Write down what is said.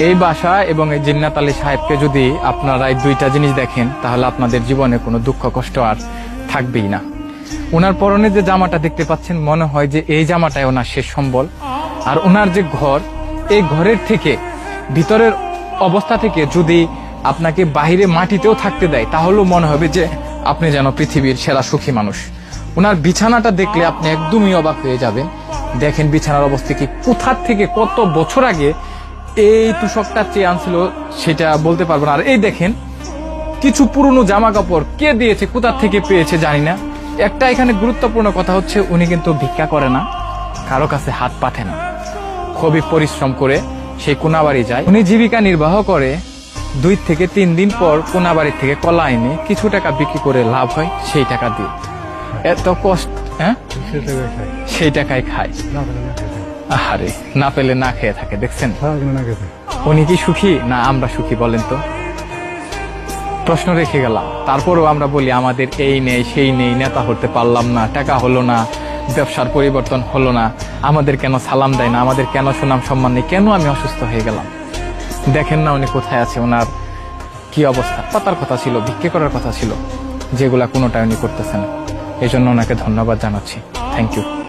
এই বাসা এবং এই জিন্নাত আলী সাহেবকে যদি আপনারা এই দুইটা জিনিস দেখেন, তাহলে আপনাদের জীবনে কোনো দুঃখ কষ্ট আর থাকবেই না। ওনার পরনে যে জামাটা দেখতে পাচ্ছেন, মনে হয় যে এই জামাটাই ওনার শেষ সম্বল। আর ওনার যে ঘর, এই ঘরের থেকে, ভিতরের অবস্থা থেকে যদি আপনাকে বাহিরে মাটিতেও থাকতে দেয়, তাহলেও মনে হবে যে আপনি যেন পৃথিবীর সেরা সুখী মানুষ। ওনার বিছানাটা দেখলে আপনি একদমই অবাক হয়ে যাবেন। দেখেন বিছানার অবস্থা কি, কোথার থেকে কত বছর আগে এই তুষকটা চেয়ে আনছিল সেটা বলতে পারবো না। আর এই দেখেন কিছু পুরনো জামা কাপড় কে দিয়েছে, কোথার থেকে পেয়েছে জানি না। একটা এখানে গুরুত্বপূর্ণ কথা হচ্ছে, উনি কিন্তু ভিক্ষা করে না, কারো কাছে হাত পাতে না, খুবই পরিশ্রম করে সেই কোনাবাড়ি যায়। উনি জীবিকা নির্বাহ করে 2 থেকে 3 দিন পর কোনাবাড়ি থেকে কলা এনে কিছু টাকা বিক্রি করে লাভ হয়, সেই টাকা দিয়ে এত কষ্ট, হ্যাঁ সেই টাকায় খায়। আরে না পেলে না খেয়ে থাকে, দেখছেন? উনি কি সুখী না আমরা সুখী বলেন তো? প্রশ্ন রেখে গেলাম। তারপরেও আমরা বলি আমাদের এই নেই সেই নেই, নেতা হতে পারলাম না, টাকা হলো না, ব্যবসার পরিবর্তন হলো না, আমাদের কেন সালাম দেয় না, আমাদের কেন সুনাম সম্মান নেই, কেন আমি অসুস্থ হয়ে গেলাম। দেখেন না উনি কোথায় আছে, ওনার কি অবস্থা। পাতার কথা ছিল, ভিক্ষে করার কথা ছিল, যেগুলা কোনোটাই উনি করতেছেন। এই জন্য ওনাকে ধন্যবাদ জানাচ্ছি। Thank you.